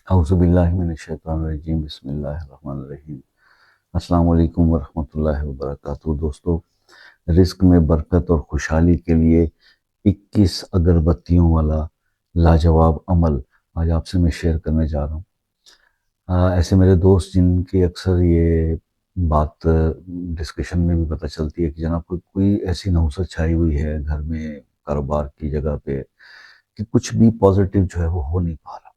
اعوذ باللہ من الشیطان الرجیم، بسم اللہ الرحمن الرحیم۔ السلام علیکم ورحمۃ اللہ وبرکاتہ۔ دوستو، رزق میں برکت اور خوشحالی کے لیے 21 اگربتیوں والا لاجواب عمل آج آپ سے میں شیئر کرنے جا رہا ہوں۔ ایسے میرے دوست جن کی اکثر یہ بات ڈسکشن میں بھی پتہ چلتی ہے کہ جناب کوئی ایسی نحوست چھائی ہوئی ہے گھر میں، کاروبار کی جگہ پہ، کہ کچھ بھی پازیٹیو جو ہے وہ ہو نہیں پا رہا۔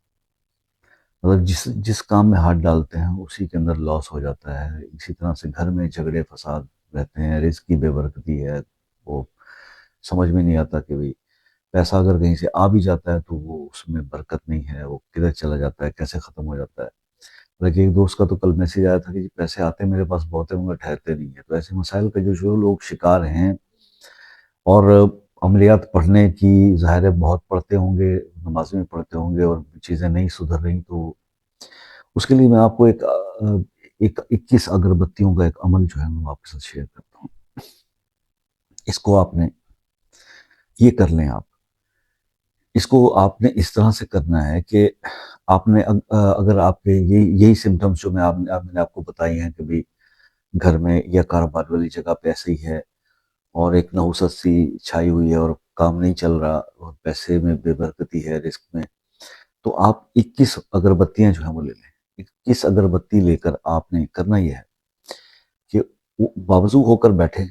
مطلب جس کام میں ہاتھ ڈالتے ہیں اسی کے اندر لاس ہو جاتا ہے۔ اسی طرح سے گھر میں جھگڑے فساد رہتے ہیں، رزق کی بے برکتی ہے، وہ سمجھ میں نہیں آتا کہ پیسہ اگر کہیں سے آ بھی جاتا ہے تو وہ اس میں برکت نہیں ہے، وہ کدھر چلا جاتا ہے، کیسے ختم ہو جاتا ہے۔ لیکن ایک دوست کا تو کل میسیج آیا تھا کہ پیسے آتے میرے پاس بہت ہیں مگر ٹھہرتے نہیں ہیں۔ تو ایسے مسائل کا جو لوگ شکار ہیں، اور عملیات پڑھنے کی ظاہر ہے بہت پڑھتے ہوں گے، نماز میں پڑھتے ہوں گے، اور چیزیں نہیں سدھر رہی، تو اس کے لیے میں آپ کو ایک 21 اگربتیوں کا ایک عمل جو ہے میں آپ کے ساتھ شیئر کرتا ہوں۔ اس کو آپ نے یہ کر لیں، آپ اس کو آپ نے اس طرح سے کرنا ہے کہ آپ نے اگر آپ کے یہی سمٹمز جو میں نے آپ کو بتائی ہیں کہ بھی گھر میں یا کاروبار والی جگہ پہ ایسے ہی ہے، اور ایک نحوست سی چھائی ہوئی ہے، اور کام نہیں چل رہا، اور پیسے میں بے برکتی ہے، رزق میں، تو آپ 21 اگربتیاں جو ہیں وہ لے لیں۔ 21 اگربتی لے کر آپ نے کرنا یہ ہے کہ باوضو ہو کر بیٹھیں،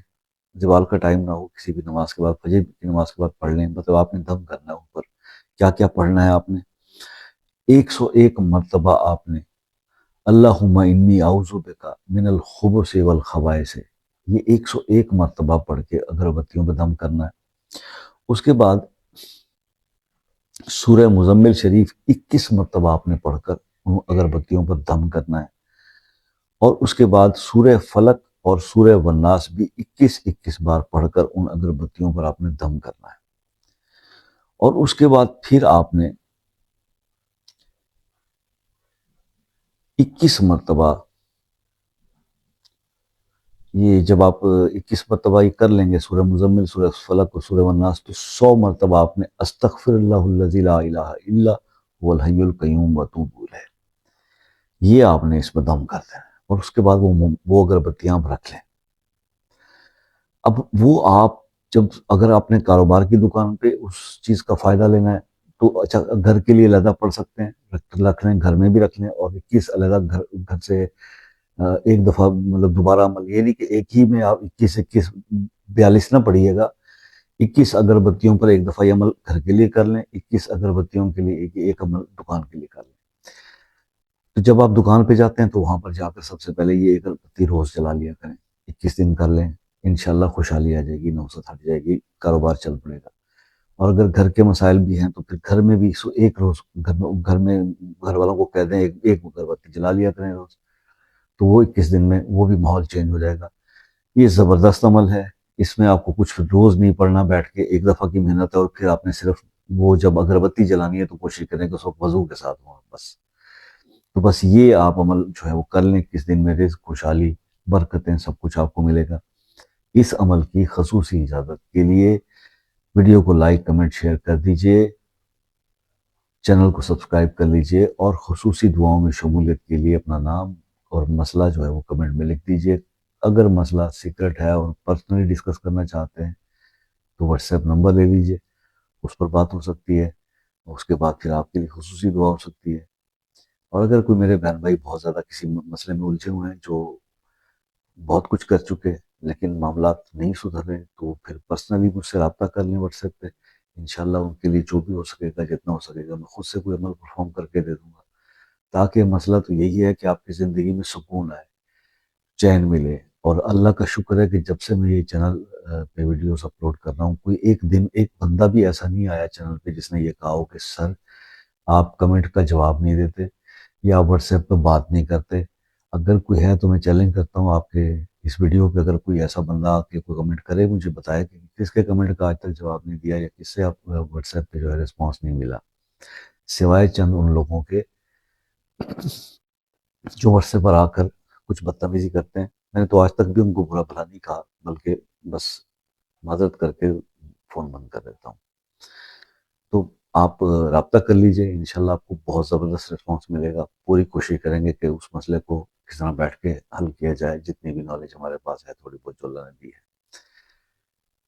زوال کا ٹائم نہ ہو، کسی بھی نماز کے بعد، فجر کی نماز کے بعد پڑھ لیں۔ مطلب آپ نے دم کرنا ہے اوپر، کیا کیا پڑھنا ہے آپ نے؟ 101 مرتبہ آپ نے اللہم انی اعوذ بک من الخبث والخبائث، یہ 101 مرتبہ پڑھ کے اگربتیوں پہ دم کرنا ہے۔ اس کے بعد سورہ مزمل شریف 21 مرتبہ آپ نے پڑھ کر ان اگربتیوں پر دم کرنا ہے، اور اس کے بعد سورہ فلق اور سورہ والناس بھی 21 بار پڑھ کر ان اگربتیوں پر آپ نے دم کرنا ہے۔ اور اس کے بعد پھر آپ نے 21 مرتبہ، یہ جب آپ 21 مرتبہ یہ کر لیں گے، سورہ مزمل، سورہ فلق اور سورہ والناس، تو 100 مرتبہ آپ نے استغفر اللہ الذی لا الہ الا هو الحی القیوم واتوب الیہ، یہ آپ نے اس پہ دم کر دینا ہے۔ اور اس کے بعد وہ اگربتیاں آپ رکھ لیں۔ اب وہ آپ جب اگر آپ نے کاروبار کی دکان پہ اس چیز کا فائدہ لینا ہے تو اچھا گھر کے لیے علیحدہ پڑھ سکتے ہیں، رکھ لیں، گھر میں بھی رکھ لیں، اور 21 علیحدہ گھر سے ایک دفعہ، مطلب دوبارہ عمل یہ نہیں کہ ایک ہی میں آپ 21 42 نہ پڑھیے گا۔ 21 اگربتیوں پر ایک دفعہ یہ عمل گھر کے لیے کر لیں، 21 اگربتیوں کے لیے ایک عمل دکان کے لیے کر لیں۔ تو جب آپ دکان پہ جاتے ہیں تو وہاں پر جا کر سب سے پہلے یہ اگربتی روز جلا لیا کریں، 21 دن کر لیں، انشاءاللہ خوشحالی آ جائے گی، نحوست ہٹ جائے گی، کاروبار چل پڑے گا۔ اور اگر گھر کے مسائل بھی ہیں تو پھر گھر میں بھی ایک روز گھر والوں کو کہہ دیں ایک اگربتی جلا لیا کریں روز، تو وہ 21 دن میں وہ بھی ماحول چینج ہو جائے گا۔ یہ زبردست عمل ہے، اس میں آپ کو کچھ روز نہیں پڑھنا بیٹھ کے، ایک دفعہ کی محنت ہے، اور پھر آپ نے صرف وہ جب اگربتی جلانی ہے تو کوشش کریں کہ اس وقت وضو کے ساتھ ہوں بس۔ تو بس یہ آپ عمل جو ہے وہ کر لیں، کس دن میں رزق، خوشحالی، برکتیں، سب کچھ آپ کو ملے گا۔ اس عمل کی خصوصی اجازت کے لیے ویڈیو کو لائک، کمنٹ، شیئر کر دیجئے، چینل کو سبسکرائب کر لیجئے، اور خصوصی دعاؤں میں شمولیت کے لیے اپنا نام اور مسئلہ جو ہے وہ کمنٹ میں لکھ دیجئے۔ اگر مسئلہ سیکرٹ ہے اور پرسنلی ڈسکس کرنا چاہتے ہیں تو واٹس ایپ نمبر لے لیجئے، اس پر بات ہو سکتی ہے، اس کے بعد پھر آپ کے لیے خصوصی دعا ہو سکتی ہے۔ اور اگر کوئی میرے بہن بھائی بہت زیادہ کسی مسئلے میں الجھے ہوئے ہیں، جو بہت کچھ کر چکے لیکن معاملات نہیں سدھر رہے، تو پھر پرسنلی مجھ سے رابطہ کر لیں واٹس ایپ پہ، انشاءاللہ ان کے لیے جو بھی ہو سکے گا، جتنا ہو سکے گا، میں خود سے کوئی عمل پرفارم کر کے دے دوں گا، تاکہ مسئلہ تو یہی ہے کہ آپ کی زندگی میں سکون آئے، چین ملے۔ اور اللہ کا شکر ہے کہ جب سے میں یہ چینل پہ ویڈیوز اپلوڈ کر رہا ہوں، کوئی ایک دن ایک بندہ بھی ایسا نہیں آیا چینل پہ جس نے یہ کہا ہو کہ سر آپ کمنٹ کا جواب نہیں دیتے یا واٹس ایپ پہ بات نہیں کرتے۔ اگر کوئی ہے تو میں چیلنج کرتا ہوں آپ کے اس ویڈیو پہ، اگر کوئی ایسا بندہ آ کے کوئی کمنٹ کرے، مجھے بتائے کہ کس کے کمنٹ کا آج تک جواب نہیں دیا، یا کس سے آپ واٹس ایپ پہ جو ہے رسپانس نہیں ملا، سوائے چند ان لوگوں کے جو واٹس ایپ پر آ کر کچھ بدتمیزی کرتے ہیں۔ میں نے تو آج تک بھی ان کو برا بھلا نہیں کہا، بلکہ بس معذرت کر کے فون بند کر دیتا ہوں۔ تو آپ رابطہ کر لیجئے، انشاءاللہ آپ کو بہت زبردست رسپانس ملے گا. پوری کوشش کریں گے کہ اس مسئلے کو کس طرح بیٹھ کے حل کیا جائے، جتنی بھی نالج ہمارے پاس ہے تھوڑی بہت جو اللہ نے دی ہے.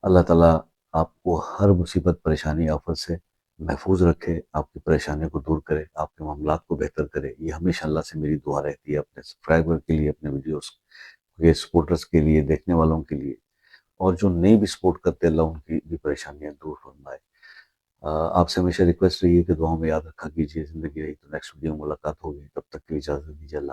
اللہ تعالیٰ آپ کو ہر مصیبت پریشانی آفت سے محفوظ رکھے، آپ کی پریشانیوں کو دور کرے، آپ کے معاملات کو بہتر کرے. یہ ہمیشہ اللہ سے میری دعا رہتی ہے اپنے سبسکرائبر کے لیے، اپنے ویڈیوز کے سپورٹرز کے لیے، دیکھنے والوں کے لیے، اور جو نہیں بھی سپورٹ کرتے اللہ ان کی بھی پریشانیاں دور فرمائے. آپ سے ہمیشہ ریکویسٹ رہی ہے کہ دعاؤں میں یاد رکھا کیجیے. زندگی رہی تو نیکسٹ ویڈیو میں ملاقات ہوگی، تب تک کے لیے اجازت دیجیے. اللہ